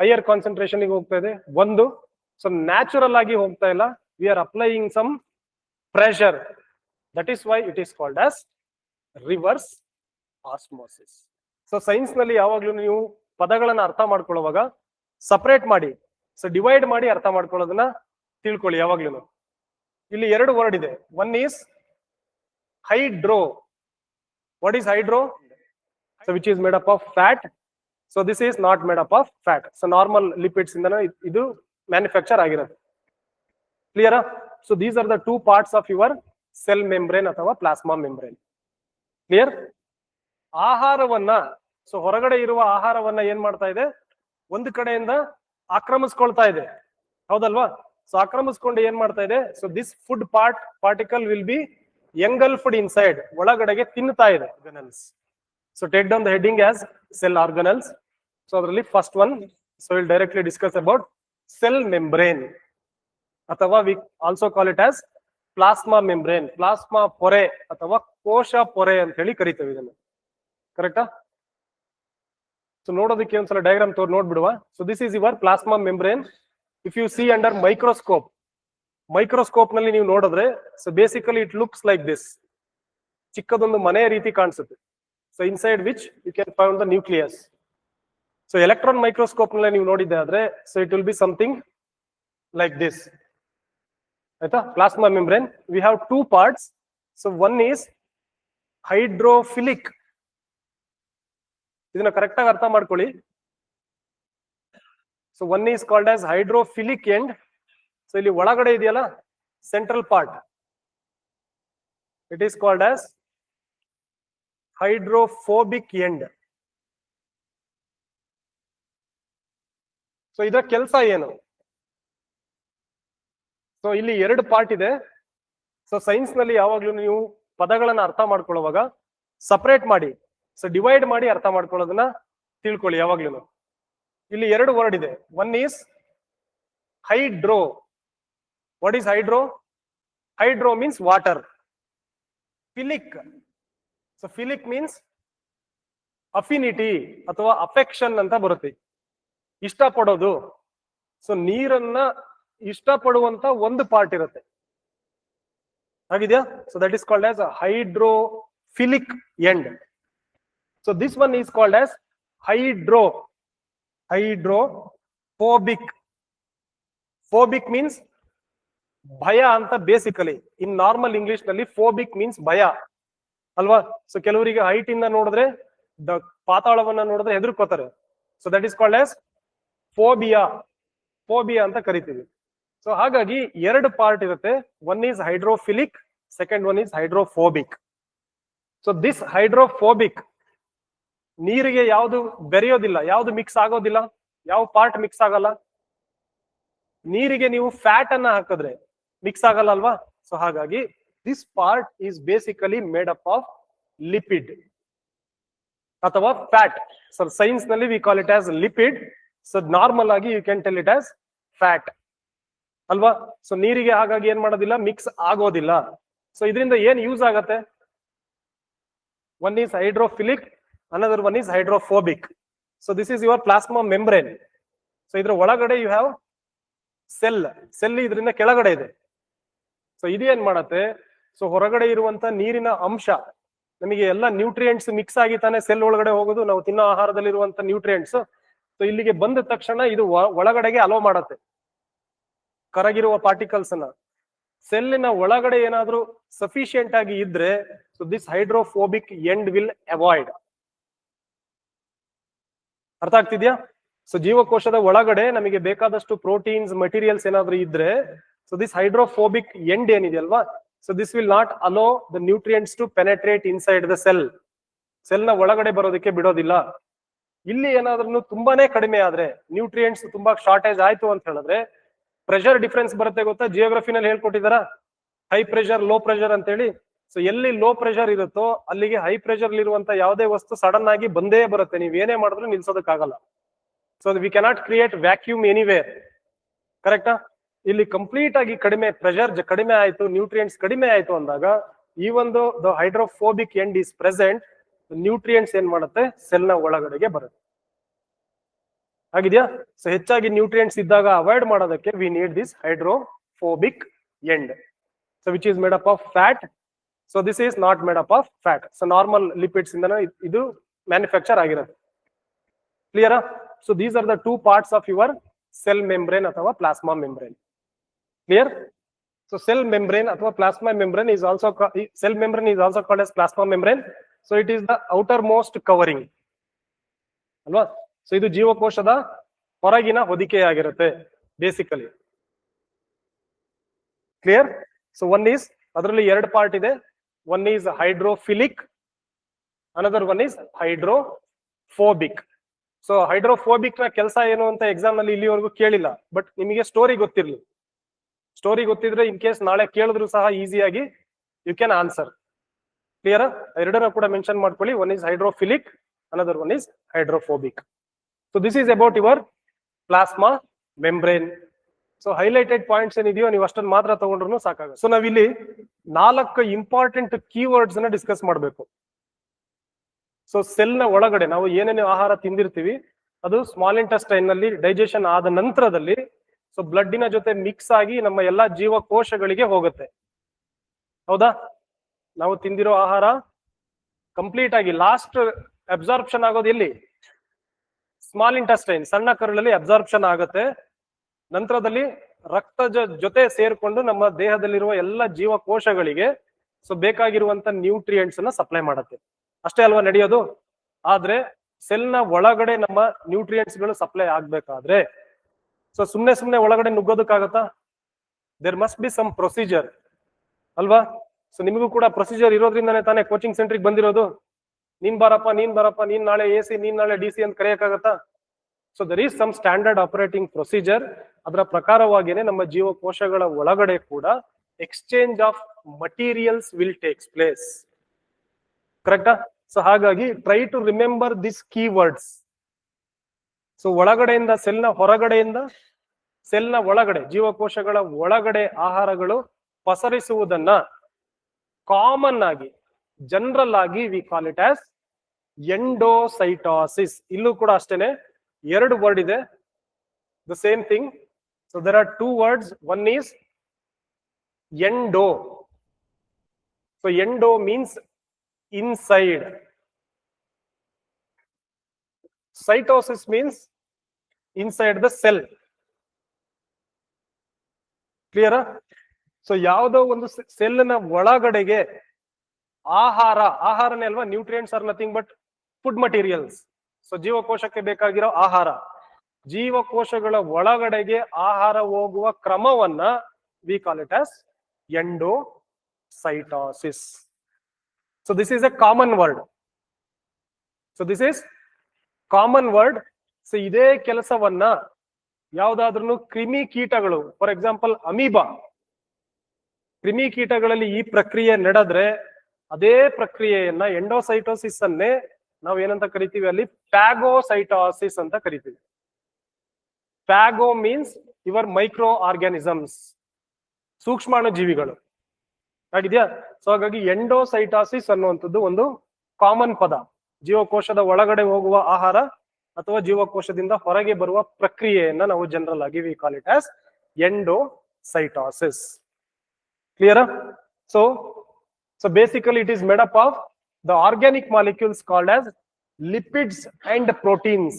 Higher concentration ಗೆ ಹೋಗ್ತಾ ಇದೆ ಒಂದು. ಸೊ ನ್ಯಾಚುರಲ್ ಆಗಿ ಹೋಗ್ತಾ ಇಲ್ಲ, we are applying some pressure. That is why it is called as reverse osmosis. So science ನಲ್ಲಿ ಯಾವಾಗ್ಲೂ ನೀವು ಪದಗಳನ್ನ ಅರ್ಥ ಮಾಡ್ಕೊಳ್ಳುವಾಗ ಸಪರೇಟ್ ಮಾಡಿ, ಸೊ ಡಿವೈಡ್ ಮಾಡಿ ಅರ್ಥ ಮಾಡ್ಕೊಳ್ಳೋದನ್ನ ತಿಳ್ಕೊಳ್ಳಿ ಯಾವಾಗ್ಲೂ. ಇಲ್ಲಿ ಎರಡು ವರ್ಡ್ ಇದೆ. One is hydro. What is hydro? So which is made up of fat. So this is not made up of fat. So normal lipids ಇಂದ ಇದು ಮ್ಯಾನುಫ್ಯಾಕ್ಚರ್ ಆಗಿರುತ್ತೆ. ಕ್ಲಿಯರಾ? So these are the two parts of your cell membrane ಅಥವಾ plasma membrane. Clear? ಆಹಾರವನ್ನ, so ಹೊರಗಡೆ ಇರುವ ಆಹಾರವನ್ನ ಏನ್ ಮಾಡ್ತಾ ಇದೆ, ಒಂದು ಕಡೆಯಿಂದ ಆಕ್ರಮಿಸ್ಕೊಳ್ತಾ ಇದೆ, ಹೌದಲ್ವಾ? ಸೊ ಆಕ್ರಮಿಸ್ಕೊಂಡು ಏನ್ ಮಾಡ್ತಾ ಇದೆ, so this food particle will be engulfed inside, ಒಳಗಡೆಗೆ ತಿನ್ನುತ್ತಾ ಇದೆ organelles. So take down the heading as cell organelles. So ಅದರಲ್ಲಿ first one, so will directly discuss about cell membrane, ಅಥವಾ we also call it as plasma membrane. Plasma ಪೊರೆ ಅಥವಾ ಕೋಶ ಪೊರೆ ಅಂತ ಹೇಳಿ ಕರಿತೇವೆ ಇದನ್ನು. ಕರೆಕ್ಟಾ? ಸೊ ನೋಡೋದಕ್ಕೆ ಒಂದ್ಸಲ ಡಯಾಗ್ರಾಮ್ ನೋಡ್ಬಿಡುವ. So this is your plasma membrane. If you see under microscope, microscope ನಲ್ಲಿ ನೀವು ನೋಡಿದ್ರೆ, so basically it looks like this. ಚಿಕ್ಕದೊಂದು ಮನೆಯ ರೀತಿ ಕಾಣಿಸುತ್ತೆ. So inside which you can find the nucleus. So electron microscope ನಲ್ಲಿ ನೀವು ನೋಡಿದ್ದೆ ಆದ್ರೆ, so it will be something like this. ಆಯ್ತಾ? Plasma membrane we have two parts. So one is hydrophilic. ಇದನ್ನ ಕರೆಕ್ಟ್ ಆಗಿ ಅರ್ಥ ಮಾಡ್ಕೊಳ್ಳಿ. So one is called as hydrophilic end. So ಇಲ್ಲಿ ಒಳಗಡೆ ಇದೆಯಲ್ಲ central part, it is called as hydrophobic end. So ಇದರ ಕೆಲಸ ಏನು? ಸೊ ಇಲ್ಲಿ ಎರಡು ಪಾರ್ಟ್ ಇದೆ. ಸೊ ಸೈನ್ಸ್ ನಲ್ಲಿ ಯಾವಾಗ್ಲೂ ನೀವು ಪದಗಳನ್ನ ಅರ್ಥ ಮಾಡ್ಕೊಳ್ಳುವಾಗ ಸಪರೇಟ್ ಮಾಡಿ, ಸೊ ಡಿವೈಡ್ ಮಾಡಿ ಅರ್ಥ ಮಾಡ್ಕೊಳ್ಳೋದನ್ನ ತಿಳ್ಕೊಳ್ಳಿ ಯಾವಾಗ್ಲೂ. ಇಲ್ಲಿ ಎರಡು ವರ್ಡ್ ಇದೆ. One is hydro. What is hydro? Hydro means water. Philic. So philic means affinity ಅಥವಾ ಅಫೆಕ್ಷನ್ ಅಂತ ಬರುತ್ತೆ, ಇಷ್ಟಪಡೋದು. ಸೊ ನೀರನ್ನ ಇಷ್ಟಪಡುವಂತ ಒಂದು ಪಾರ್ಟ್ ಇರುತ್ತೆ, ಆಗಿದೆಯಾ? So that is called as hydrophilic end. So this one is called as hydrophobic. Phobic means ಭಯ ಅಂತ ಬೇಸಿಕಲಿ. ಇನ್ ನಾರ್ಮಲ್ ಇಂಗ್ಲಿಷ್ ನಲ್ಲಿ ಫೋಬಿಕ್ ಮೀನ್ಸ್ ಭಯ ಅಲ್ವಾ? ಸೊ ಕೆಲವರಿಗೆ ಹೈಟ್ ಇಂದ ನೋಡಿದ್ರೆ, ಪಾತಾಳವನ್ನ ನೋಡಿದ್ರೆ ಹೆದರ್ಕೋತಾರೆ. So that is called as phobia. Phobia ಅಂತ ಕರಿತೀವಿ. ಸೊ ಹಾಗಾಗಿ ಎರಡು ಪಾರ್ಟ್ ಇರುತ್ತೆ. One is hydrophilic, second one is hydrophobic. So this hydrophobic, ನೀರಿಗೆ ಯಾವುದು ಬೆರೆಯೋದಿಲ್ಲ, ಯಾವುದು ಮಿಕ್ಸ್ ಆಗೋದಿಲ್ಲ. ಯಾವ ಪಾರ್ಟ್ ಮಿಕ್ಸ್ ಆಗಲ್ಲ? ನೀರಿಗೆ ನೀವು ಫ್ಯಾಟ್ ಅನ್ನ ಹಾಕಿದ್ರೆ ಮಿಕ್ಸ್ ಆಗಲ್ಲ ಅಲ್ವಾ? ಸೊ ಹಾಗಾಗಿ this part is basically made up of lipid ಅಥವಾ ಫ್ಯಾಟ್. ಸೊ ಸೈನ್ಸ್ ನಲ್ಲಿ we call it as lipid. So normal ಆಗಿ you can tell it as fat ಅಲ್ವಾ? ಸೊ ನೀರಿಗೆ ಹಾಗಾಗಿ ಏನ್ ಮಾಡೋದಿಲ್ಲ, ಮಿಕ್ಸ್ ಆಗೋದಿಲ್ಲ. ಸೊ ಇದರಿಂದ ಏನ್ ಯೂಸ್ ಆಗತ್ತೆ? One is hydrophilic, another one is hydrophobic. So this is your plasma membrane. So ಇದರ ಒಳಗಡೆ you have ಸೆಲ್ ಇದರಿಂದ ಕೆಳಗಡೆ ಇದೆ. ಸೊ ಇದು ಏನ್ ಮಾಡತ್ತೆ, ಸೊ ಹೊರಗಡೆ ಇರುವಂತ ನೀರಿನ ಅಂಶ, ನಮಗೆ ಎಲ್ಲ ನ್ಯೂಟ್ರಿಯೆಂಟ್ಸ್ ಮಿಕ್ಸ್ ಆಗಿ ತಾನೆ ಸೆಲ್ ಒಳಗಡೆ ಹೋಗೋದು, ನಾವು ತಿನ್ನೋ ಆಹಾರದಲ್ಲಿರುವಂತ ನ್ಯೂಟ್ರಿಯೆಂಟ್ಸ್. ಸೊ ಇಲ್ಲಿಗೆ ಬಂದ ತಕ್ಷಣ ಇದು ಒಳಗಡೆಗೆ ಅಲೋ ಮಾಡತ್ತೆ ಕರಗಿರುವ ಪಾರ್ಟಿಕಲ್ಸ್ ಅನ್ನ. ಸೆಲ್ಲಿನ ಒಳಗಡೆ ಏನಾದ್ರೂ ಸಫಿಶಿಯಂಟ್ ಆಗಿ ಇದ್ರೆ, so this hydrophobic end will avoid. ಅರ್ಥ ಆಗ್ತಿದ್ಯಾ? ಸೊ ಜೀವಕೋಶದ ಒಳಗಡೆ ನಮಗೆ ಬೇಕಾದಷ್ಟು ಪ್ರೋಟೀನ್ಸ್, ಮೆಟೀರಿಯಲ್ಸ್ ಏನಾದ್ರೂ ಇದ್ರೆ, ಸೊ ದಿಸ್ ಹೈಡ್ರೋಫೋಬಿಕ್ ಎಂಡ್ ಏನಿದೆಯಲ್ವಾ, so this will not allow the nutrients to penetrate inside the cell. Cell ನ ಒಳಗಡೆ ಬರೋದಕ್ಕೆ ಬಿಡೋದಿಲ್ಲ. ಇಲ್ಲಿ ಏನಾದ್ರೂ ತುಂಬಾನೇ ಕಡಿಮೆ ಆದ್ರೆ, ನ್ಯೂಟ್ರಿಯೆಂಟ್ಸ್ ತುಂಬಾ ಶಾರ್ಟೇಜ್ ಆಯ್ತು ಅಂತ ಹೇಳಿದ್ರೆ, ಪ್ರೆಷರ್ ಡಿಫರೆನ್ಸ್ ಬರುತ್ತೆ ಗೊತ್ತಾ? ಜಿಯೋಗ್ರಫಿನಲ್ಲಿ ಹೇಳ್ಕೊಟ್ಟಿದಾರ ಹೈ ಪ್ರೆಷರ್, ಲೋ ಪ್ರೆಷರ್ ಅಂತ ಹೇಳಿ. ಸೊ ಎಲ್ಲಿ ಲೋ ಪ್ರೆಷರ್ ಇರುತ್ತೋ ಅಲ್ಲಿಗೆ ಹೈ ಪ್ರೆಷರ್ ಇರುವಂತ ಯಾವುದೇ ವಸ್ತು ಸಡನ್ ಆಗಿ ಬಂದೇ ಬರುತ್ತೆ. ನೀವ್ ಏನೇ ಮಾಡಿದ್ರು ನಿಲ್ಸೋದಕ್ಕಾಗಲ್ಲ. So we cannot create vacuum anywhere. ಕರೆಕ್ಟಾ? ಇಲ್ಲಿ ಕಂಪ್ಲೀಟ್ ಆಗಿ ಕಡಿಮೆ ಪ್ರೆಷರ್ ಕಡಿಮೆ ಆಯ್ತು, ನ್ಯೂಟ್ರಿಯೆಂಟ್ಸ್ ಕಡಿಮೆ ಆಯ್ತು ಅಂದಾಗ, ಈ ಒಂದು the hydrophobic end is present, nutrients ಏನ್ ಮಾಡುತ್ತೆ, ಸೆಲ್ ನ ಒಳಗಡೆಗೆ ಬರುತ್ತೆ. ಆಗಿದೆಯಾ? ಸೊ ಹೆಚ್ಚಾಗಿ ನ್ಯೂಟ್ರಿಯೆಂಟ್ಸ್ ಇದ್ದಾಗ ಅವಾಯ್ಡ್ ಮಾಡೋದಕ್ಕೆ we need this hydrophobic end. So which is made up of fat. So this is not made up of fat. So normal lipids ಇಂದ ಇದು ಮ್ಯಾನುಫ್ಯಾಕ್ಚರ್ ಆಗಿರುತ್ತೆ. ಕ್ಲಿಯರಾ? So these are the two parts of your cell membrane ಅಥವಾ plasma membrane. Clear? So cell membrane ಅಥವಾ plasma membrane is also cell membrane is also called as plasma membrane. So it is the outermost covering. ಅಲ್ವಾ? ಸೊ ಇದು ಜೀವಕೋಶದ ಹೊರಗಿನ ಹೊದಿಕೆಯಾಗಿರುತ್ತೆ basically. Clear? So one is, ಅದರಲ್ಲಿ ಎರಡು ಪಾರ್ಟ್ ಇದೆ. One is hydrophilic, another one is hydrophobic. So hydrophobic ನ ಕೆಲಸ ಏನು ಅಂತ ಎಕ್ಸಾಮ್ ನಲ್ಲಿ ಇಲ್ಲಿವರೆಗೂ ಕೇಳಿಲ್ಲ, ಬಟ್ ನಿಮಗೆ ಸ್ಟೋರಿ ಗೊತ್ತಿರ್ಲಿ. ಸ್ಟೋರಿ ಗೊತ್ತಿದ್ರೆ ಇನ್ ಕೇಸ್ ನಾಳೆ ಕೇಳಿದ್ರು ಸಹ ಈಸಿಯಾಗಿ ಯು ಕ್ಯಾನ್ ಆನ್ಸರ್. ಕ್ಲಿಯರ್? ಎರಡನ್ನ ಕೂಡ ಮೆನ್ಷನ್ ಮಾಡ್ಕೊಳ್ಳಿ. One is hydrophilic, another one is hydrophobic. So this is about your plasma membrane. So highlighted points ಏನಿದೆಯೋ ನೀವು ಅಷ್ಟನ್ನು ಮಾತ್ರ ತಗೊಂಡ್ರು ಸಾಕಾಗುತ್ತೆ. ಸೊ ನಾವಿಲ್ಲಿ 4 ಇಂಪಾರ್ಟೆಂಟ್ ಕೀವರ್ಡ್ಸ್ ಅನ್ನ ಡಿಸ್ಕಸ್ ಮಾಡಬೇಕು. ಸೊ ಸೆಲ್ ನ ಒಳಗಡೆ ನಾವು ಏನೇನು ಆಹಾರ ತಿಂದಿರ್ತೀವಿ ಅದು ಸ್ಮಾಲ್ ಇಂಟೆಸ್ಟೈನ್ ನಲ್ಲಿ ಡೈಜೆಷನ್ ಆದ ನಂತರದಲ್ಲಿ ಸೊ ಬ್ಲಡ್ಡಿನ ಜೊತೆ ಮಿಕ್ಸ್ ಆಗಿ ನಮ್ಮ ಎಲ್ಲಾ ಜೀವಕೋಶಗಳಿಗೆ ಹೋಗುತ್ತೆ. ಹೌದಾ? ನಾವು ತಿಂದಿರೋ ಆಹಾರ ಕಂಪ್ಲೀಟ್ ಆಗಿ ಲಾಸ್ಟ್ ಅಬ್ಸಾರ್ಪ್ಷನ್ ಆಗೋದು ಎಲ್ಲಿ? ಸ್ಮಾಲ್ ಇಂಟೆಸ್ಟೈನ್, ಸಣ್ಣ ಕರುಳಲ್ಲಿ ಅಬ್ಸಾರ್ಪ್ಷನ್ ಆಗುತ್ತೆ. ನಂತರದಲ್ಲಿ ರಕ್ತದ ಜೊತೆ ಸೇರ್ಕೊಂಡು ನಮ್ಮ ದೇಹದಲ್ಲಿರುವ ಎಲ್ಲ ಜೀವಕೋಶಗಳಿಗೆ ಸೊ ಬೇಕಾಗಿರುವಂತ ನ್ಯೂಟ್ರಿಯೆಂಟ್ಸ್ ಅನ್ನ ಸಪ್ಲೈ ಮಾಡುತ್ತೆ. ಅಷ್ಟೇ ಅಲ್ವಾ ನಡೆಯೋದು? ಆದ್ರೆ ಸೆಲ್ ನ ಒಳಗಡೆ ನಮ್ಮ ನ್ಯೂಟ್ರಿಯೆಂಟ್ಸ್ ಗಳು ಸಪ್ಲೈ ಆಗ್ಬೇಕಾದ್ರೆ ಸೊ ಸುಮ್ನೆ ಒಳಗಡೆ ನುಗ್ಗೋದಕ್ಕಾಗತ್ತಾ? There must be some procedure ಅಲ್ವಾ? ಸೊ ನಿಮಗೂ ಕೂಡ ಪ್ರೊಸೀಜರ್ ಇರೋದ್ರಿಂದಾನೇ ತಾನೇ ಕೋಚಿಂಗ್ ಸೆಂಟ್ರಿಗೆ ಬಂದಿರೋದು. ನೀನ್ ಬಾರಪ್ಪ, ನೀನ್ ನಾಳೆ AC, ನೀನ್ ನಾಳೆ DC ಅಂತ ಕರೆಯಕ್ಕಾಗತ್ತಾ? So there is some standard operating procedure. ಅದರ ಪ್ರಕಾರವಾಗಿಯೇ ನಮ್ಮ ಜೀವಕೋಶಗಳ ಒಳಗಡೆ ಕೂಡ exchange of materials will takes place. ಕರೆಕ್ಟಾ? ಸೊ ಹಾಗಾಗಿ try to remember this keywords. So ಒಳಗಡೆಯಿಂದ ಸೆಲ್ನ ಹೊರಗಡೆಯಿಂದ ಸೆಲ್ನ ಒಳಗಡೆ ಜೀವಕೋಶಗಳ ಒಳಗಡೆ ಆಹಾರಗಳು ಪಸರಿಸುವುದನ್ನ ಕಾಮನ್ ಆಗಿ ಜನರಲ್ ಆಗಿ we call it as endocytosis. ಇಲ್ಲೂ ಕೂಡ ಅಷ್ಟೇನೆ 2 ವರ್ಡ್ ಇದೆ, the same thing. So there are 2 words. One is endo. So endo means inside. Cytosis means inside the cell. Clear? So ಯಾವುದೋ ಒಂದು ಸೆಲ್ ನ ಒಳಗಡೆಗೆ ಆಹಾರನೇ ಅಲ್ವಾ? Nutrients are nothing but food materials. So ಜೀವಕೋಶಕ್ಕೆ ಬೇಕಾಗಿರೋ ಆಹಾರ, ಜೀವಕೋಶಗಳ ಒಳಗಡೆಗೆ ಆಹಾರ ಹೋಗುವ ಕ್ರಮವನ್ನ we call it as endocytosis. So this is a common word. So this is common word. So ಇದೇ ಕೆಲಸವನ್ನ ಯಾವ್ದಾದ್ರೂ ಕ್ರಿಮಿ ಕೀಟಗಳು, ಫಾರ್ ಎಕ್ಸಾಂಪಲ್ ಅಮೀಬಾ, ಕ್ರಿಮಿ ಕೀಟಗಳಲ್ಲಿ ಈ ಪ್ರಕ್ರಿಯೆ ನಡೆದ್ರೆ ಅದೇ ಪ್ರಕ್ರಿಯೆಯನ್ನ ಎಂಡೋಸೈಟೋಸಿಸ್ ಅನ್ನೇ ನಾವು ಏನಂತ ಕರಿತೀವಿ? ಅಲ್ಲಿ ಫ್ಯಾಗೋಸೈಟೋಸಿಸ್ ಅಂತ ಕರಿತೀವಿ. ಫ್ಯಾಗೋ ಮೀನ್ಸ್ ಯುವರ್ ಮೈಕ್ರೋ ಆರ್ಗ್ಯಾನಿಸಮ್ಸ್, ಸೂಕ್ಷ್ಮಾಣು ಜೀವಿಗಳು. ಆಗಿದೆಯಾ? ಸೊ ಹಾಗಾಗಿ ಎಂಡೋಸೈಟಾಸಿಸ್ ಅನ್ನುವಂಥದ್ದು ಒಂದು ಕಾಮನ್ ಪದ. ಜೀವಕೋಶದ ಒಳಗಡೆ ಹೋಗುವ ಆಹಾರ ಅಥವಾ ಜೀವಕೋಶದಿಂದ ಹೊರಗೆ ಬರುವ ಪ್ರಕ್ರಿಯೆಯನ್ನ ನಾವು ಜನರಲ್ ಆಗಿ we call it as endocytosis. Clear? So basically it is made up of the organic molecules called as lipids and proteins.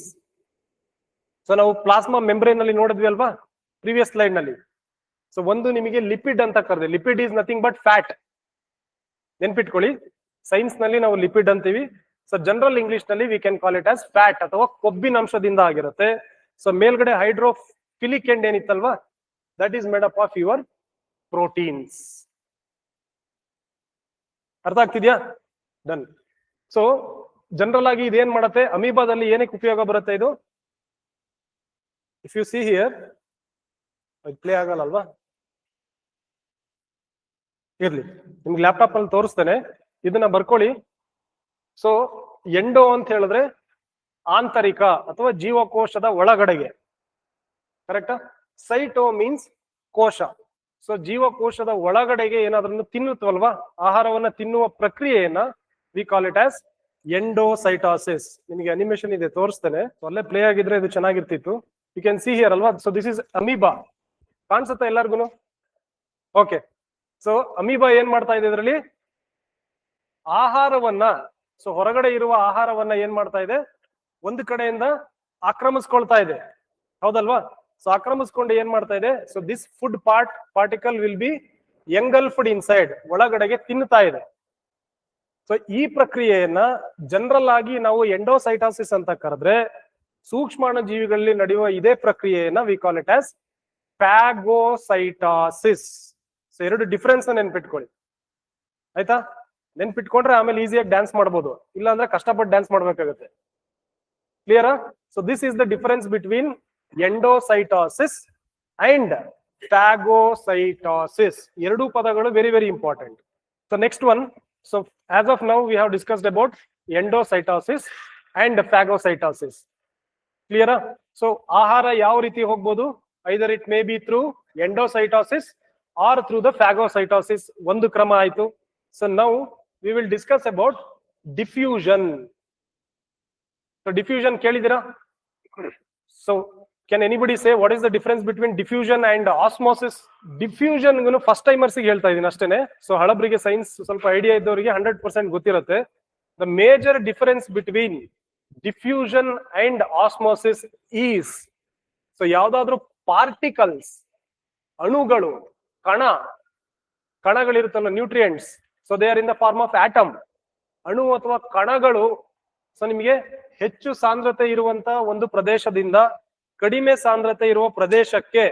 So ನಾವು ಪ್ಲಾಸ್ಮಾ ಮೆಂಬ್ರೇನ್ ನಲ್ಲಿ ನೋಡಿದ್ವಿ ಅಲ್ವಾ ಪ್ರೀವಿಯಸ್ ಸ್ಲೈಡ್ ನಲ್ಲಿ? ಸೊ ಒಂದು ನಿಮಗೆ ಲಿಪಿಡ್ ಅಂತ ಕರೆದೆ. Lipid is nothing but fat. ನೆನ್ಪಿಟ್ಕೊಳ್ಳಿ, ಸೈನ್ಸ್ ನಲ್ಲಿ ನಾವು ಲಿಪಿಡ್ ಅಂತೀವಿ. ಸೊ ಜನರಲ್ ಇಂಗ್ಲಿಷ್ ನಲ್ಲಿ we can call it as fat ಅಥವಾ ಕೊಬ್ಬಿನ ಅಂಶದಿಂದ ಆಗಿರುತ್ತೆ. ಸೊ ಮೇಲ್ಗಡೆ ಹೈಡ್ರೋಫಿಲಿಕ್ ಎಂಡ್ ಏನಿತ್ತಲ್ವಾ, that is made up of your proteins. ಅರ್ಥ ಆಗ್ತಿದ್ಯಾ? ಡನ್. ಸೊ ಜನರಲ್ ಆಗಿ ಇದೇನ್ ಮಾಡುತ್ತೆ? ಅಮೀಬಾದಲ್ಲಿ ಏನಕ್ಕೆ ಉಪಯೋಗ ಬರುತ್ತೆ ಇದು? If you see here, play ಆಗಲ್ಲ, ಇರ್ಲಿ, ನಿಮ್ಗೆ ಲ್ಯಾಪ್ಟಾಪ್ ಅಲ್ಲಿ ತೋರಿಸ್ತೇನೆ, ಇದನ್ನ ಬರ್ಕೊಳ್ಳಿ. ಸೊ ಎಂಡೋ ಅಂತ ಹೇಳಿದ್ರೆ ಆಂತರಿಕ ಅಥವಾ ಜೀವಕೋಶದ ಒಳಗಡೆಗೆ, ಕರೆಕ್ಟಾ? ಸೈಟೋ ಮೀನ್ಸ್ ಕೋಶ. ಸೊ ಜೀವಕೋಶದ ಒಳಗಡೆಗೆ ಏನಾದ್ರೂ ತಿನ್ನುತ್ತವಲ್ವಾ, ಆಹಾರವನ್ನ ತಿನ್ನುವ ಪ್ರಕ್ರಿಯೆಯನ್ನ ವಿ ಕಾಲ್ ಇಟ್ ಆಸ್ ಎಂಡೋಸೈಟಾಸಿಸ್. ನಿಮಗೆ ಅನಿಮೇಷನ್ ಇದೆ ತೋರಿಸ್ತೇನೆ, ಅಲ್ಲೇ ಪ್ಲೇ ಆಗಿದ್ರೆ ಇದು ಚೆನ್ನಾಗಿರ್ತಿತ್ತು. ಯು ಕ್ಯಾನ್ ಸಿ ಹಿಯರ್ ಅಲ್ವಾ. So this is amoeba. ಕಾಣಿಸುತ್ತಾ ಎಲ್ಲಾರ್ಗು? ಓಕೆ. ಸೊ ಅಮೀಬಾ ಏನ್ ಮಾಡ್ತಾ ಇದೆ ಇದರಲ್ಲಿ? ಆಹಾರವನ್ನ, ಸೊ ಹೊರಗಡೆ ಇರುವ ಆಹಾರವನ್ನ ಏನ್ ಮಾಡ್ತಾ ಇದೆ, ಒಂದು ಕಡೆಯಿಂದ ಆಕ್ರಮಿಸ್ಕೊಳ್ತಾ ಇದೆ, ಹೌದಲ್ವಾ? ಸೊ ಆಕ್ರಮಿಸ್ಕೊಂಡು ಏನ್ ಮಾಡ್ತಾ ಇದೆ, so this food particle will be engulfed inside, ಒಳಗಡೆಗೆ ತಿನ್ನುತ್ತಾ ಇದೆ. ಸೊ ಈ ಪ್ರಕ್ರಿಯೆಯನ್ನ ಜನರಲ್ ಆಗಿ ನಾವು ಎಂಡೋಸೈಟಾಸಿಸ್ ಅಂತ ಕರೆದ್ರೆ, ಸೂಕ್ಷ್ಮಾಣು ಜೀವಿಗಳಲ್ಲಿ ನಡೆಯುವ ಇದೇ ಪ್ರಕ್ರಿಯೆಯನ್ನ we call it as phagocytosis. So ಎರಡು ಡಿಫರೆನ್ಸ್ ನೆನ್ಪಿಟ್ಕೊಳ್ಳಿ, ಆಯ್ತಾ? ನೆನ್ಪಿಟ್ಕೊಂಡ್ರೆ ಆಮೇಲೆ ಈಸಿಯಾಗಿ ಡ್ಯಾನ್ಸ್ ಮಾಡ್ಬೋದು, ಇಲ್ಲ ಅಂದ್ರೆ ಕಷ್ಟಪಟ್ಟು ಡ್ಯಾನ್ಸ್ ಮಾಡ್ಬೇಕಾಗುತ್ತೆ. ಕ್ಲಿಯರಾ? So this is the difference between endocytosis and phagocytosis. ಎರಡೂ ಪದಗಳು very very important. So next one. So as of now we have discussed about endocytosis and phagocytosis. Clear? So ಆಹಾರ ಯಾವ ರೀತಿ ಹೋಗ್ಬೋದು? Either it may be through endocytosis or through the phagocytosis. ಒಂದು ಕ್ರಮ ಆಯ್ತು. So now we will discuss about diffusion. So diffusion ಕೇಳಿದಿರಾ? So can anybody say what is the difference between diffusion and osmosis? Diffusion first timers ಹೇಳ್ತಾ ಇದೀನಿ ಅಷ್ಟೇನೆ. So ಹಳಬ್ರಿಗೆ science ಸ್ವಲ್ಪ idea ಇದ್ದವರಿಗೆ 100% ಗೊತ್ತಿರುತ್ತೆ. The major difference between diffusion and osmosis is, so ಯಾವ್ದಾದ್ರು particles, ಅಣುಗಳು, ಕಣಗಳಿರುತ್ತಲ್ಲ, nutrients, so they are in the form of atom. ಅಣು ಅಥವಾ ಕಣಗಳು ಸೊ ನಿಮಗೆ ಹೆಚ್ಚು ಸಾಂದ್ರತೆ ಇರುವಂತ ಒಂದು ಪ್ರದೇಶದಿಂದ ಕಡಿಮೆ ಸಾಂದ್ರತೆ ಇರುವ ಪ್ರದೇಶಕ್ಕೆ,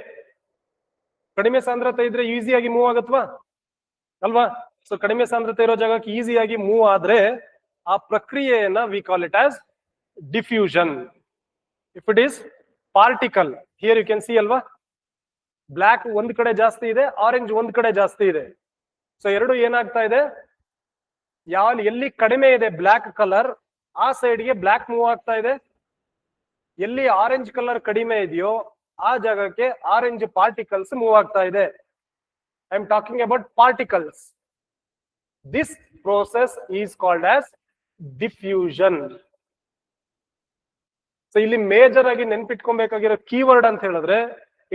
ಕಡಿಮೆ ಸಾಂದ್ರತೆ ಇದ್ರೆ ಈಸಿಯಾಗಿ ಮೂವ್ ಆಗತ್ವಾ ಅಲ್ವಾ? ಸೊ ಕಡಿಮೆ ಸಾಂದ್ರತೆ ಇರೋ ಜಾಗಕ್ಕೆ ಈಸಿಯಾಗಿ ಮೂವ್ ಆದ್ರೆ ಆ ಪ್ರಕ್ರಿಯೆಯನ್ನ we call it as diffusion. If it is particle, here you can see ಅಲ್ವಾ, ಬ್ಲಾಕ್ ಒಂದ್ ಕಡೆ ಜಾಸ್ತಿ ಇದೆ, ಆರೆಂಜ್ ಒಂದ್ ಕಡೆ ಜಾಸ್ತಿ ಇದೆ. ಸೊ ಎರಡು ಏನಾಗ್ತಾ ಇದೆ, ಎಲ್ಲಿ ಕಡಿಮೆ ಇದೆ ಬ್ಲಾಕ್ ಕಲರ್, ಆ ಸೈಡ್ಗೆ ಬ್ಲಾಕ್ ಮೂವ್ ಆಗ್ತಾ ಇದೆ. ಎಲ್ಲಿ ಆರೆಂಜ್ ಕಲರ್ ಕಡಿಮೆ ಇದೆಯೋ ಆ ಜಾಗಕ್ಕೆ ಆರೆಂಜ್ ಪಾರ್ಟಿಕಲ್ಸ್ ಮೂವ್ ಆಗ್ತಾ ಇದೆ. I am talking about particles. This process is called as diffusion. So ಇಲ್ಲಿ ಮೇಜರ್ ಆಗಿ ನೆನ್ಪಿಟ್ಕೊಬೇಕಾಗಿರೋ ಕೀವರ್ಡ್ ಅಂತ ಹೇಳಿದ್ರೆ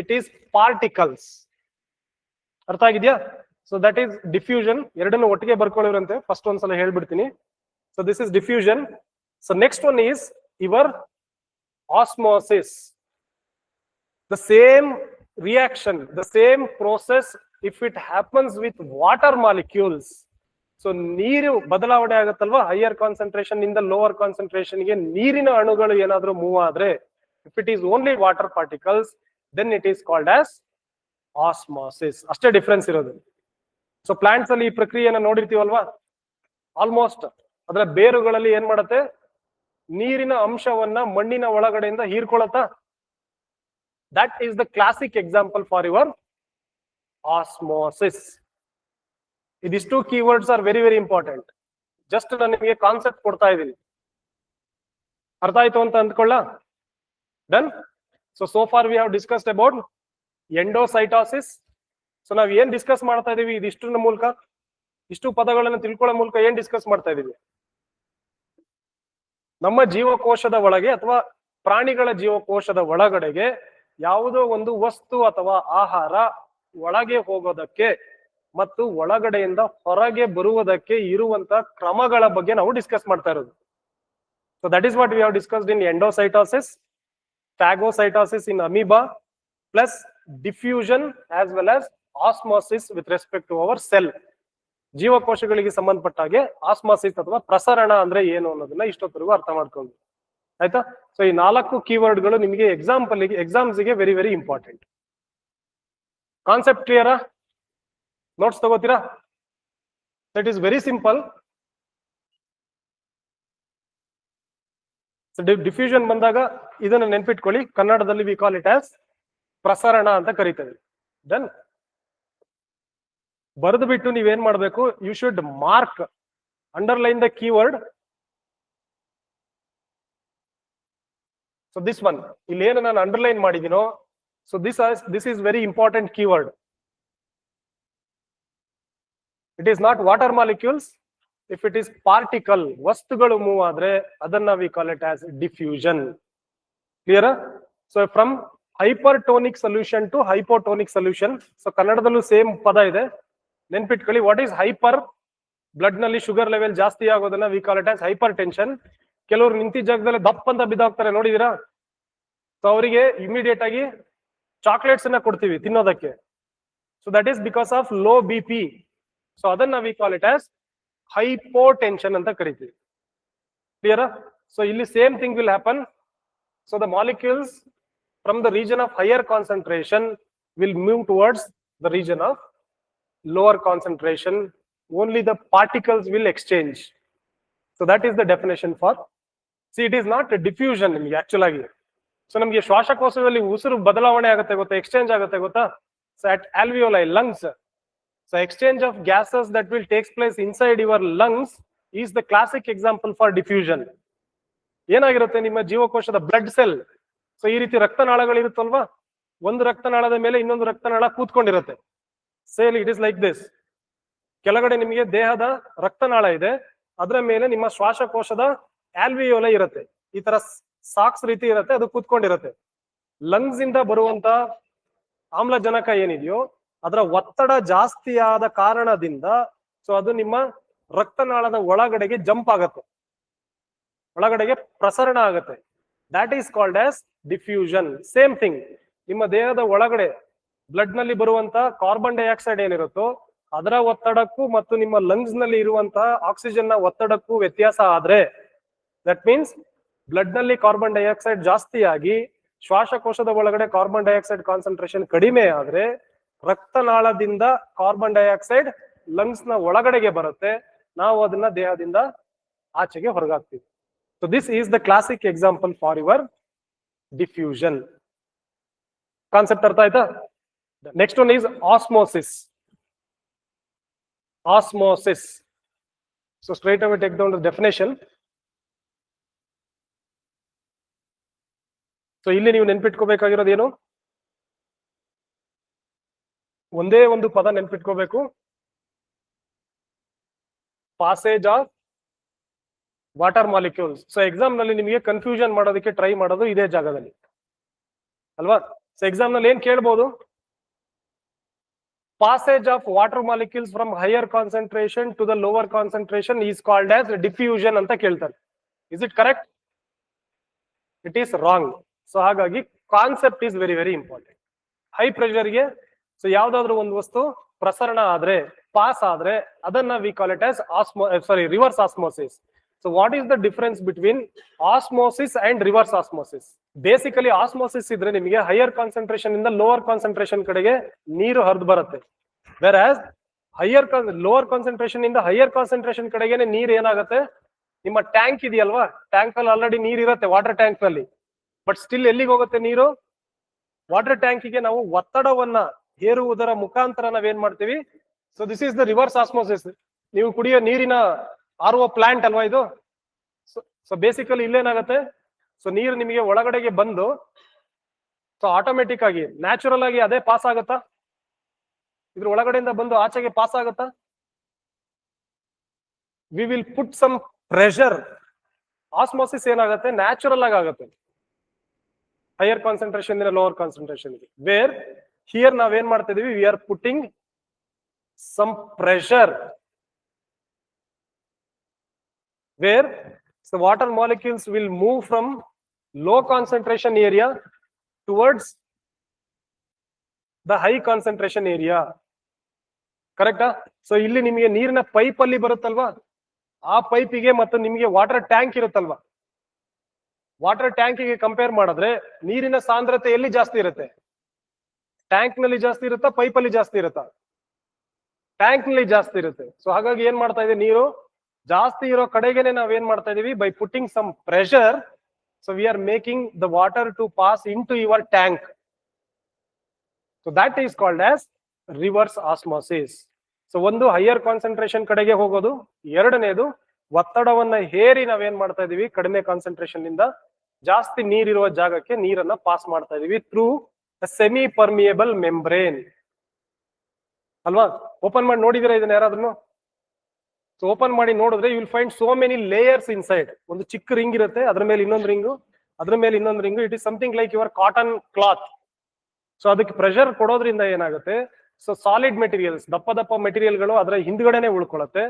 ಇಟ್ ಈಸ್ ಪಾರ್ಟಿಕಲ್ಸ್. ಅರ್ಥ ಆಗಿದ್ಯಾ? So that is diffusion. ಎರಡನ್ನು ಒಟ್ಟಿಗೆ ಬರ್ಕೊಳ್ಳಿರಂತೆ, ಫಸ್ಟ್ ಒಂದ್ಸಲ ಹೇಳ್ಬಿಡ್ತೀನಿ. So this is diffusion. So next one is your osmosis. The same reaction, the same process, if it happens with water molecules. So ನೀರು ಬದಲಾವಣೆ ಆಗುತ್ತಲ್ವಾ, higher concentration ಇಂದ lower concentration ಗೆ ನೀರಿನ ಅಣುಗಳು ಏನಾದ್ರೂ ಮೂವ್ ಆದ್ರೆ, if it is only water particles, then it is called as osmosis. ಅಷ್ಟೇ difference ಇರೋದು. ಸೊ ಪ್ಲಾಂಟ್ಸ್ ಅಲ್ಲಿ ಈ ಪ್ರಕ್ರಿಯೆನ ನೋಡಿರ್ತೀವಲ್ವಾ, ಆಲ್ಮೋಸ್ಟ್ ಅದರ ಬೇರುಗಳಲ್ಲಿ ಏನ್ ಮಾಡುತ್ತೆ, ನೀರಿನ ಅಂಶವನ್ನ ಮಣ್ಣಿನ ಒಳಗಡೆಯಿಂದ ಹೀರ್ಕೊಳತ್ತಾ. That is the classic example for your osmosis. ಇದಿಷ್ಟು keywords are very very important. Just ನಾನು ನಿಮಗೆ ಕಾನ್ಸೆಪ್ಟ್ ಕೊಡ್ತಾ ಇದ್ದೀನಿ, ಅರ್ಥ ಆಯ್ತು ಅಂತ ಅಂದ್ಕೊಳ್ಳ. Done. So for we have discussed about endocytosis. So ನಾವ್ ಏನ್ ಡಿಸ್ಕಸ್ ಮಾಡ್ತಾ ಇದೀವಿ, ಇದಿಷ್ಟರ ಮೂಲಕ, ಇಷ್ಟು ಪದಗಳನ್ನು ತಿಳ್ಕೊಳ್ಳೋ ಮೂಲಕ ಏನ್ ಡಿಸ್ಕಸ್ ಮಾಡ್ತಾ ಇದೀವಿ? ನಮ್ಮ ಜೀವಕೋಶದ ಒಳಗೆ ಅಥವಾ ಪ್ರಾಣಿಗಳ ಜೀವಕೋಶದ ಒಳಗಡೆಗೆ ಯಾವುದೋ ಒಂದು ವಸ್ತು ಅಥವಾ ಆಹಾರ ಒಳಗೆ ಹೋಗೋದಕ್ಕೆ ಮತ್ತು ಒಳಗಡೆಯಿಂದ ಹೊರಗೆ ಬರುವುದಕ್ಕೆ ಇರುವಂತ ಕ್ರಮಗಳ ಬಗ್ಗೆ ನಾವು ಡಿಸ್ಕಸ್ ಮಾಡ್ತಾ ಇರೋದು. So that is what we have discussed in endocytosis, phagocytosis in amoeba, plus diffusion as well as osmosis with respect to our cell. ಜೀವಕೋಶಗಳಿಗೆ ಸಂಬಂಧಪಟ್ಟ ಹಾಗೆ ಆಸ್ಮಾಸಿಸ್ ಅಥವಾ ಪ್ರಸರಣ ಅಂದ್ರೆ ಏನು ಅನ್ನೋದನ್ನ ಇಷ್ಟೊತ್ತರೆಗೂ ಅರ್ಥ ಮಾಡ್ಕೊಂಡು ಆಯ್ತಾ. ಸೊ ಈ 4 ಕೀವರ್ಡ್ಗಳು ನಿಮಗೆ ಎಕ್ಸಾಮ್ಸ್ಗೆ ವೆರಿ ವೆರಿ ಇಂಪಾರ್ಟೆಂಟ್. ಕಾನ್ಸೆಪ್ಟ್ ಕ್ಲಿಯರಾ? ನೋಟ್ಸ್ ತಗೋತೀರಾ? That is very simple. Diffusion ಬಂದಾಗ ಇದನ್ನ ನೆನ್ಪಿಟ್ಕೊಳ್ಳಿ, ಕನ್ನಡದಲ್ಲಿ ವಿ ಕಾಲ್ ಇಟ್ ಆಸ್ ಪ್ರಸರಣ ಅಂತ ಕರಿತೇವೆ. ಡನ್. ಬರೆದು ಬಿಟ್ಟು ನೀವೇನ್ ಮಾಡ್ಬೇಕು, you should mark, underline the keyword. So this one, ಇಲ್ಲಿ ಏನು ನಾನು ಅಂಡರ್ಲೈನ್ ಮಾಡಿದೀನೋ, so this is very important keyword. It is not water molecules, If it is particle, ವಸ್ತುಗಳು ಮೂವ್ ಆದ್ರೆ ಅದನ್ನ we call it as diffusion. Clear? So from hypertonic solution to hypotonic solution. So ಕನ್ನಡದಲ್ಲೂ same ಪದ ಇದೆ, ನೆನ್ಪಿಟ್ಕೊಳ್ಳಿ. What is hyper? Blood ನಲ್ಲಿ sugar level ಜಾಸ್ತಿ ಆಗೋದನ್ನ we call it as hypertension. ಕೆಲವರು ನಿಂತಿ ಜಾಗದಲ್ಲಿ ದಪ್ಪ ಅಂತ ಬಿದ್ದೋಗ್ತಾರೆ, ನೋಡಿದೀರಾ? ಸೊ ಅವರಿಗೆ ಇಮಿಡಿಯೇಟ್ ಆಗಿ ಚಾಕ್ಲೇಟ್ಸ್ ಅನ್ನ ಕೊಡ್ತೀವಿ ತಿನ್ನೋದಕ್ಕೆ. So that is because of low BP. So ಅದನ್ನ we call it as hypotension ಅಂತ ಕರಿತೀವಿ. ಕ್ಲಿಯರ್? ಸೊ ಇಲ್ಲಿ same thing will happen. So the molecules from the region of higher concentration will move towards the region of lower concentration. Only the particles will exchange. So that is the definition for. See, it is not a diffusion actually. So ನಮಗೆ ಶ್ವಾಸಕೋಶದಲ್ಲಿ ಉಸಿರು ಬದಲಾವಣೆ ಆಗುತ್ತೆ ಗೊತ್ತಾ, exchange ಆಗುತ್ತೆ ಗೊತ್ತಾ? So at alveoli, lungs, so exchange of gases that will takes place inside your lungs is the classic example for diffusion. ಏನಾಗಿರುತ್ತೆ ನಿಮ್ಮ ಜೀವಕೋಶದ ಬ್ಲಡ್ ಸೆಲ್? ಸೊ ಈ ರೀತಿ ರಕ್ತನಾಳಗಳಿರುತ್ತಲ್ವಾ, ಒಂದು ರಕ್ತನಾಳದ ಮೇಲೆ ಇನ್ನೊಂದು ರಕ್ತನಾಳ ಕೂತ್ಕೊಂಡಿರುತ್ತೆ. Cell it is like this. ಕೆಳಗಡೆ ನಿಮಗೆ ದೇಹದ ರಕ್ತನಾಳ ಇದೆ, ಅದರ ಮೇಲೆ ನಿಮ್ಮ ಶ್ವಾಸಕೋಶದ ಆಲ್ವಿಯೋಲ ಇರುತ್ತೆ. ಈ ತರ ಸಾಕ್ಸ್ ರೀತಿ ಇರುತ್ತೆ, ಅದು ಕೂತ್ಕೊಂಡಿರುತ್ತೆ. ಲಂಗ್ಸ್ ಇಂದ ಬರುವಂತ ಆಮ್ಲಜನಕ ಏನಿದೆಯೋ ಅದರ ಒತ್ತಡ ಜಾಸ್ತಿ ಆದ ಕಾರಣದಿಂದ ಸೊ ಅದು ನಿಮ್ಮ ರಕ್ತನಾಳದ ಒಳಗಡೆಗೆ ಜಂಪ್ ಆಗತ್ತೆ, ಒಳಗಡೆಗೆ ಪ್ರಸರಣ ಆಗುತ್ತೆ. That is called as diffusion. Same thing, ನಿಮ್ಮ ದೇಹದ ಒಳಗಡೆ ಬ್ಲಡ್ ನಲ್ಲಿ ಬರುವಂತ ಕಾರ್ಬನ್ ಡೈಆಕ್ಸೈಡ್ ಏನಿರುತ್ತೋ ಅದರ ಒತ್ತಡಕ್ಕೂ ಮತ್ತು ನಿಮ್ಮ ಲಂಗ್ಸ್ ನಲ್ಲಿ ಇರುವಂತಹ ಆಕ್ಸಿಜನ್ ನ ಒತ್ತಡಕ್ಕೂ ವ್ಯತ್ಯಾಸ ಆದ್ರೆ, ದಟ್ ಮೀನ್ಸ್ ಬ್ಲಡ್ ನಲ್ಲಿ ಕಾರ್ಬನ್ ಡೈಆಕ್ಸೈಡ್ ಜಾಸ್ತಿ ಆಗಿ ಶ್ವಾಸಕೋಶದ ಒಳಗಡೆ ಕಾರ್ಬನ್ ಡೈಆಕ್ಸೈಡ್ ಕಾನ್ಸಂಟ್ರೇಷನ್ ಕಡಿಮೆ ಆದ್ರೆ ರಕ್ತನಾಳದಿಂದ ಕಾರ್ಬನ್ ಡೈಆಕ್ಸೈಡ್ ಲಂಗ್ಸ್ ನ ಒಳಗಡೆಗೆ ಬರುತ್ತೆ, ನಾವು ಅದನ್ನ ದೇಹದಿಂದ ಆಚೆಗೆ ಹೊರಗಾಗ್ತೀವಿ. So this is the classic example for your diffusion. Concept artha aita? The next one is osmosis. Osmosis. So straight away take down the definition. So ಇಲ್ಲಿ ನೀವು ನೆನ್ಪಿಟ್ಕೋಬೇಕಾಗಿರೋದು ಏನು? ಒಂದೇ ಒಂದು ಪದ ನೆನ್ಪಿಟ್ಕೋಬೇಕು, passage of water molecules. So exam ನಲ್ಲಿ ನಿಮಗೆ confusion ಮಾಡೋದಕ್ಕೆ ಟ್ರೈ ಮಾಡೋದು ಇದೇ ಜಾಗದಲ್ಲಿ ಅಲ್ವಾ? ಸೊ ಎಕ್ಸಾಮ್ ನಲ್ಲಿ ಏನ್ ಕೇಳ್ಬೋದು? Passage of water molecules from higher concentration to the lower concentration is called as diffusion ಅಂತ ಕೇಳ್ತಾರೆ. Is it correct? It is wrong. So ಹಾಗಾಗಿ concept is very very important. High ಪ್ರೆಷರ್ಗೆ ಸೊ ಯಾವ್ದಾದ್ರು ಒಂದು ವಸ್ತು ಪ್ರಸರಣ ಆದ್ರೆ, ಪಾಸ್ ಆದ್ರೆ ಅದನ್ನ we call it as reverse osmosis. So what is the difference between osmosis and reverse osmosis? Basically osmosis ಇದ್ರೆ ನಿಮಗೆ ಹೈಯರ್ ಕಾನ್ಸಂಟ್ರೇಷನ್ ಇಂದ ಲೋವರ್ ಕಾನ್ಸಂಟ್ರೇಷನ್ ಕಡೆಗೆ ನೀರು ಹರಿದು ಬರುತ್ತೆ. Whereas ಲೋವರ್ ಕಾನ್ಸಂಟ್ರೇಷನ್ ಇಂದ ಹೈಯರ್ ಕಾನ್ಸಂಟ್ರೇಷನ್ ಕಡೆಗೆ ನೀರು ಏನಾಗುತ್ತೆ, ನಿಮ್ಮ ಟ್ಯಾಂಕ್ ಇದೆಯಲ್ವಾ, ಟ್ಯಾಂಕ್ ಅಲ್ಲಿ ಆಲ್ರೆಡಿ ನೀರ್ ಇರುತ್ತೆ, ವಾಟರ್ ಟ್ಯಾಂಕ್ ನಲ್ಲಿ. ಬಟ್ ಸ್ಟಿಲ್ ಎಲ್ಲಿಗೆ ಹೋಗುತ್ತೆ ನೀರು? ವಾಟರ್ ಟ್ಯಾಂಕಿಗೆ ನಾವು ಒತ್ತಡವನ್ನ ಹೇರುವುದರ ಮುಖಾಂತರ ನಾವೇನ್ ಮಾಡ್ತೀವಿ? So this is the reverse osmosis. ನೀವು ಕುಡಿಯೋ ನೀರಿನ RO ಪ್ಲಾಂಟ್ ಅಲ್ವಾ ಇದು? ಸೊ ಬೇಸಿಕಲಿ ಇಲ್ಲೇನಾಗತ್ತೆ, ಸೊ ನೀರು ನಿಮಗೆ ಒಳಗಡೆಗೆ ಬಂದು ಸೊ ಆಟೋಮೆಟಿಕ್ ಆಗಿ ನ್ಯಾಚುರಲ್ ಆಗಿ ಅದೇ ಪಾಸ್ ಆಗತ್ತಾ? ಇದ್ರ ಒಳಗಡೆಯಿಂದ ಬಂದು ಆಚೆಗೆ ಪಾಸ್ ಆಗತ್ತಾ? We will put some pressure. Osmosis ಏನಾಗುತ್ತೆ, ನ್ಯಾಚುರಲ್ ಆಗಿ ಆಗುತ್ತೆ ಹೈಯರ್ ಕಾನ್ಸಂಟ್ರೇಷನ್ ಇಂದ ಲೋವರ್ ಕಾನ್ಸಂಟ್ರೇಷನ್ ಗೆ. ವೇರ್ ಹಿಯರ್ ನಾವೇನ್ ಮಾಡ್ತಾ ಇದೀವಿ, we are putting some pressure where the water molecules will move from low concentration area towards the high concentration area. Correct? So ಇಲ್ಲಿ ನಿಮಗೆ ನೀರಿನ ಪೈಪ್ ಅಲ್ಲಿ ಬರುತ್ತಲ್ವಾ, ಆ ಪೈಪಿಗೆ ಮತ್ತು ನಿಮಗೆ ವಾಟರ್ ಟ್ಯಾಂಕ್ ಇರುತ್ತಲ್ವಾ, ವಾಟರ್ ಟ್ಯಾಂಕಿಗೆ ಕಂಪೇರ್ ಮಾಡಿದ್ರೆ ನೀರಿನ ಸಾಂದ್ರತೆ ಎಲ್ಲಿ ಜಾಸ್ತಿ ಇರುತ್ತೆ? ಟ್ಯಾಂಕ್ ನಲ್ಲಿ ಜಾಸ್ತಿ ಇರುತ್ತಾ, ಪೈಪ್ ಅಲ್ಲಿ ಜಾಸ್ತಿ ಇರುತ್ತಾ? ಟ್ಯಾಂಕ್ ನಲ್ಲಿ ಜಾಸ್ತಿ ಇರುತ್ತೆ. ಸೊ ಹಾಗಾಗಿ ಏನ್ ಮಾಡ್ತಾ ಇದೆ, ನೀರು ಜಾಸ್ತಿ ಇರೋ ಕಡೆಗೇನೆ ನಾವೇನ್ ಮಾಡ್ತಾ ಇದೀವಿ, by putting some pressure, so we are making the water to pass into your tank. So that is called as reverse osmosis. So ಒಂದು ಹೈಯರ್ ಕಾನ್ಸಂಟ್ರೇಷನ್ ಕಡೆಗೆ ಹೋಗೋದು, ಎರಡನೇದು ಒತ್ತಡವನ್ನ ಹೇರಿ ನಾವೇನ್ ಮಾಡ್ತಾ ಇದೀವಿ, ಕಡಿಮೆ ಕಾನ್ಸಂಟ್ರೇಷನ್ ಇಂದ ಜಾಸ್ತಿ ನೀರಿರುವ ಜಾಗಕ್ಕೆ ನೀರನ್ನ ಪಾಸ್ ಮಾಡ್ತಾ ಇದೀವಿ ಥ್ರೂ ಸೆಮಿ ಪರ್ಮಿಯಬಲ್ ಮೆಂಬ್ರೇನ್ ಅಲ್ವಾ? ಓಪನ್ ಮಾಡಿ ನೋಡಿದಿರಾ ಇದನ್ನ ಯಾರಾದ್ರೂ? ಸೊ ಓಪನ್ ಮಾಡಿ ನೋಡಿದ್ರೆ you will find so many layers inside. ಒಂದು ಚಿಕ್ಕ ರಿಂಗ್ ಇರುತ್ತೆ, ಅದ್ರ ಮೇಲೆ ಇನ್ನೊಂದು ರಿಂಗು, ಅದ್ರ ಮೇಲೆ ಇನ್ನೊಂದು ring. It is something like your cotton cloth. So ಅದಕ್ಕೆ ಪ್ರೆಷರ್ ಕೊಡೋದ್ರಿಂದ ಏನಾಗುತ್ತೆ, ಸೊ ಸಾಲಿಡ್ ಮೆಟೀರಿಯಲ್ಸ್, ದಪ್ಪ ದಪ್ಪ ಮೆಟೀರಿಯಲ್ಗಳು ಅದರ ಹಿಂದ್ಗಡೆನೆ ಉಳ್ಕೊಳ್ಳುತ್ತೆ.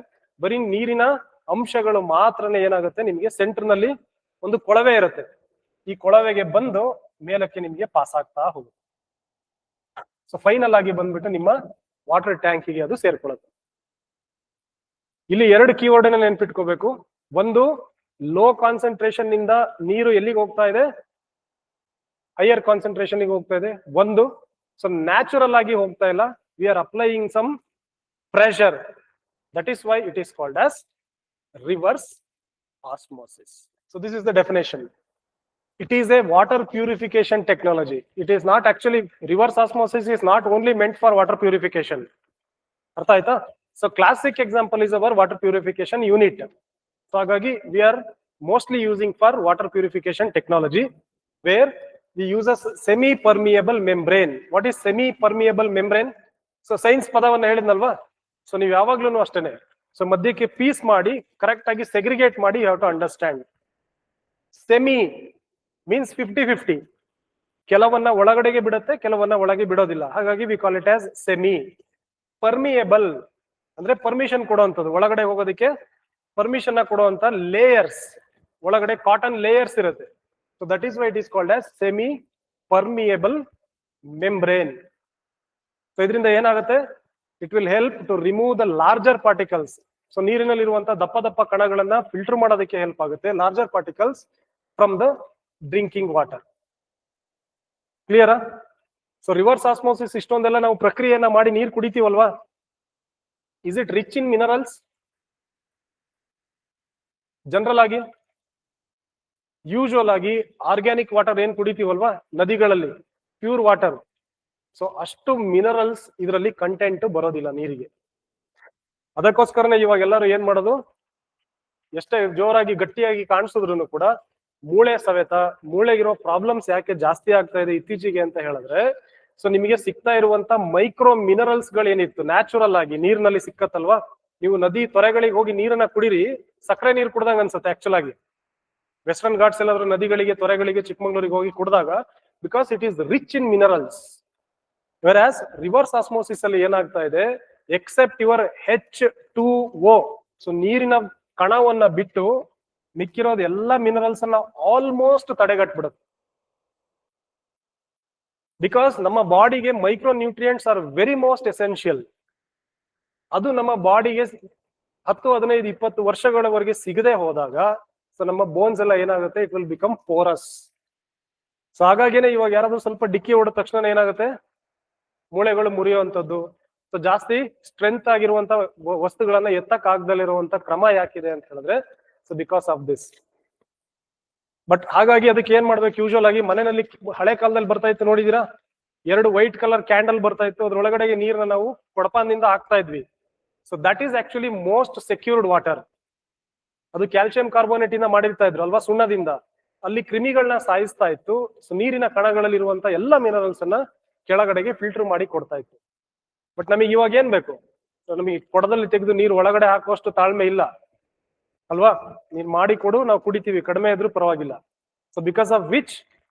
ಬರೀ ನೀರಿನ ಅಂಶಗಳು ಮಾತ್ರನೇ ಏನಾಗುತ್ತೆ, ನಿಮ್ಗೆ ಸೆಂಟರ್ ನಲ್ಲಿ ಒಂದು ಕೊಳವೆ ಇರುತ್ತೆ. ಈ ಕೊಳವೆಗೆ ಬಂದು ಮೇಲಕ್ಕೆ ನಿಮ್ಗೆ ಪಾಸ್ ಆಗ್ತಾ ಹೋಗುತ್ತೆ. ಸೊ ಫೈನಲ್ ಆಗಿ ಬಂದ್ಬಿಟ್ಟು ನಿಮ್ಮ ವಾಟರ್ ಟ್ಯಾಂಕಿಗೆ ಅದು ಸೇರ್ಕೊಳ್ಳುತ್ತೆ. ಇಲ್ಲಿ ಎರಡು ಕೀವರ್ಡ್ ಅನ್ನ ನೆನ್ಪಿಟ್ಕೋಬೇಕು. ಒಂದು, ಲೋ ಕಾನ್ಸಂಟ್ರೇಷನ್ ನಿಂದ ನೀರು ಎಲ್ಲಿಗೆ ಹೋಗ್ತಾ ಇದೆ, ಹೈಯರ್ ಕಾನ್ಸಂಟ್ರೇಷನ್ ಹೋಗ್ತಾ ಇದೆ. ಒಂದು, ಸೊ ನ್ಯಾಚುರಲ್ ಆಗಿ ಹೋಗ್ತಾ ಇಲ್ಲ, we are applying some pressure. That is why it is called as reverse osmosis. So this is the definition. It is a water purification technology. It is not actually, reverse osmosis is not only meant for water purification. Artha aita? So classic example is our water purification unit. So hagagi we are mostly using for water purification technology, where we use a semi permeable membrane. What is semi permeable membrane? So science ಪದವನ್ನ ಹೇಳಿದ್ನಲ್ವಾ, so ನೀವು ಯಾವಾಗ್ಲೂ ಅಷ್ಟೇನೆ, so ಮಧ್ಯಕ್ಕೆ piece ಮಾಡಿ correct ಆಗಿ segregate ಮಾಡಿ you have to understand. Semi means 50-50. ಕೆಲವನ್ನ ಒಳಗಡೆಗೆ ಬಿಡುತ್ತೆ, ಕೆಲವನ್ನ ಒಳಗೆ ಬಿಡೋದಿಲ್ಲ. ಹಾಗಾಗಿ we call it as semi. Permeable ಅಂದ್ರೆ ಪರ್ಮಿಷನ್ ಕೊಡುವಂಥದ್ದು, ಒಳಗಡೆ ಹೋಗೋದಕ್ಕೆ ಪರ್ಮಿಷನ್ ಕೊಡುವಂತ ಲೇಯರ್ಸ್, ಒಳಗಡೆ ಕಾಟನ್ ಲೇಯರ್ಸ್ ಇರುತ್ತೆ. So that is why it is called as semi permeable membrane. So ಇದರಿಂದ ಏನಾಗುತ್ತೆ, it will help to remove the larger particles. So ನೀರಿನಲ್ಲಿರುವಂತಹ ದಪ್ಪ ದಪ್ಪ ಕಣಗಳನ್ನ ಫಿಲ್ಟರ್ ಮಾಡೋದಕ್ಕೆ ಹೆಲ್ಪ್ ಆಗುತ್ತೆ, larger particles from the drinking water. ಕ್ಲಿಯರಾ? ಸೊ ರಿವರ್ಸ್ ಆಸ್ಮೋಸಿಸ್ ಇಷ್ಟೊಂದೆಲ್ಲ ನಾವು ಪ್ರಕ್ರಿಯೆಯನ್ನ ಮಾಡಿ ನೀರು ಕುಡಿತೀವಲ್ವಾ, is it rich in minerals? General ಆಗಿ ಯೂಶುವಲ್ ಆಗಿ ಆರ್ಗ್ಯಾನಿಕ್ ವಾಟರ್ ಏನ್ ಕುಡಿತೀವಲ್ವಾ ನದಿಗಳಲ್ಲಿ, ಪ್ಯೂರ್ ವಾಟರ್, ಸೊ ಅಷ್ಟು ಮಿನರಲ್ಸ್ ಇದರಲ್ಲಿ ಕಂಟೆಂಟ್ ಬರೋದಿಲ್ಲ ನೀರಿಗೆ. ಅದಕ್ಕೋಸ್ಕರನೇ ಇವಾಗ ಎಲ್ಲರೂ ಏನ್ ಮಾಡೋದು, ಎಷ್ಟೇ ಜೋರಾಗಿ ಗಟ್ಟಿಯಾಗಿ ಕಾಣಿಸಿದ್ರು ಕೂಡ ಮೂಳೆ ಸವೆತ, ಮೂಳೆಗಿರೋ ಪ್ರಾಬ್ಲಮ್ಸ್ ಯಾಕೆ ಜಾಸ್ತಿ ಆಗ್ತಾ ಇದೆ ಇತ್ತೀಚೆಗೆ ಅಂತ ಹೇಳಿದ್ರೆ, ಸೊ ನಿಮಗೆ ಸಿಗ್ತಾ ಇರುವಂತ ಮೈಕ್ರೋ ಮಿನರಲ್ಸ್ ಗಳು ಏನಿತ್ತು ನ್ಯಾಚುರಲ್ ಆಗಿ ನೀರಿನಲ್ಲಿ ಸಿಕ್ಕತ್ತಲ್ವಾ. ನೀವು ನದಿ ತೊರೆಗಳಿಗೆ ಹೋಗಿ ನೀರನ್ನ ಕುಡಿರಿ, ಸಕ್ಕರೆ ನೀರು ಕುಡ್ದಂಗ ಅನ್ಸುತ್ತೆ ಆಕ್ಚುಲ್ ಆಗಿ. ವೆಸ್ಟರ್ನ್ ಘಾಟ್ಸ್ ಎಲ್ಲಾದ್ರೂ ನದಿಗಳಿಗೆ, ತೊರೆಗಳಿಗೆ, ಚಿಕ್ಕಮಂಗ್ಳೂರಿಗೆ ಹೋಗಿ ಕುಡಿದಾಗ, because it is rich in minerals. Versus reverse osmosis ಅಲ್ಲಿ ಏನಾಗ್ತಾ ಇದೆ, ಎಕ್ಸೆಪ್ಟ್ ಯುವರ್ H2O, ಸೊ ನೀರಿನ ಕಣವನ್ನ ಬಿಟ್ಟು ಮಿಕ್ಕಿರೋದು ಎಲ್ಲ ಮಿನರಲ್ಸ್ ಅನ್ನ ಆಲ್ಮೋಸ್ಟ್ ತಡೆಗಟ್ಬಿಡುತ್ತೆ. ಬಿಕಾಸ್ ನಮ್ಮ ಬಾಡಿಗೆ micro nutrients are very most essential. ಅದು ನಮ್ಮ ಬಾಡಿಗೆ 10, 15, 20 ವರ್ಷಗಳವರೆಗೆ ಸಿಗದೆ ಹೋದಾಗ, ಸೊ ನಮ್ಮ ಬೋನ್ಸ್ ಎಲ್ಲ ಏನಾಗುತ್ತೆ, it will become Porus. So ಹಾಗಾಗಿನೇ ಇವಾಗ ಯಾರಾದ್ರೂ ಸ್ವಲ್ಪ ಡಿಕ್ಕಿ ಹೊಡೆದ ತಕ್ಷಣ ಏನಾಗುತ್ತೆ, ಮೂಳೆಗಳು ಮುರಿಯುವಂಥದ್ದು. ಸೊ ಜಾಸ್ತಿ ಸ್ಟ್ರೆಂತ್ ಆಗಿರುವಂತ ವಸ್ತುಗಳನ್ನ ಎತ್ತಕ್ ಆಗದಲ್ಲಿರುವಂತ ಕ್ರಮ ಯಾಕಿದೆ ಅಂತ ಹೇಳಿದ್ರೆ, so because of this. But ಹಾಗಾಗಿ ಅದಕ್ಕೆ ಏನ್ ಮಾಡ್ಬೇಕು, ಯೂಶುವಲ್ ಆಗಿ ಮನೆಯಲ್ಲಿ ಹಳೆ ಕಾಲದಲ್ಲಿ ಬರ್ತಾ ಇತ್ತು ನೋಡಿದೀರಾ, 2 ವೈಟ್ ಕಲರ್ ಕ್ಯಾಂಡಲ್ ಬರ್ತಾ ಇತ್ತು, ಅದ್ರೊಳಗಡೆಗೆ ನೀರನ್ನ ನಾವು ಕೊಡಪಾನದಿಂದ ಹಾಕ್ತಾ ಇದ್ವಿ. So that is actually most secured water. ಅದು ಕ್ಯಾಲ್ಸಿಯಂ ಕಾರ್ಬೋನೇಟ್ ಇಂದ ಮಾಡಿರ್ತಾ ಇದ್ರು ಅಲ್ವಾ, ಸುಣ್ಣದಿಂದ. ಅಲ್ಲಿ ಕ್ರಿಮಿಗಳನ್ನ ಸಾಯಿಸ್ತಾ ಇತ್ತು. ಸೊ ನೀರಿನ ಕಣಗಳಲ್ಲಿರುವಂತ ಎಲ್ಲ ಮಿನರಲ್ಸ್ ಅನ್ನ ಕೆಳಗಡೆಗೆ ಫಿಲ್ಟರ್ ಮಾಡಿ ಕೊಡ್ತಾ ಇತ್ತು. ಬಟ್ ನಮಗೆ ಇವಾಗ ಏನ್ ಬೇಕು, ನಮಗೆ ಕೊಡದಲ್ಲಿ ತೆಗೆದು ನೀರು ಒಳಗಡೆ ಹಾಕುವಷ್ಟು ತಾಳ್ಮೆ ಇಲ್ಲ ಅಲ್ವಾ. ನೀನ್ ಮಾಡಿ ಕೊಡು, ನಾವು ಕುಡಿತೀವಿ, ಕಡಿಮೆ ಇದ್ರೂ ಪರವಾಗಿಲ್ಲ. So because of which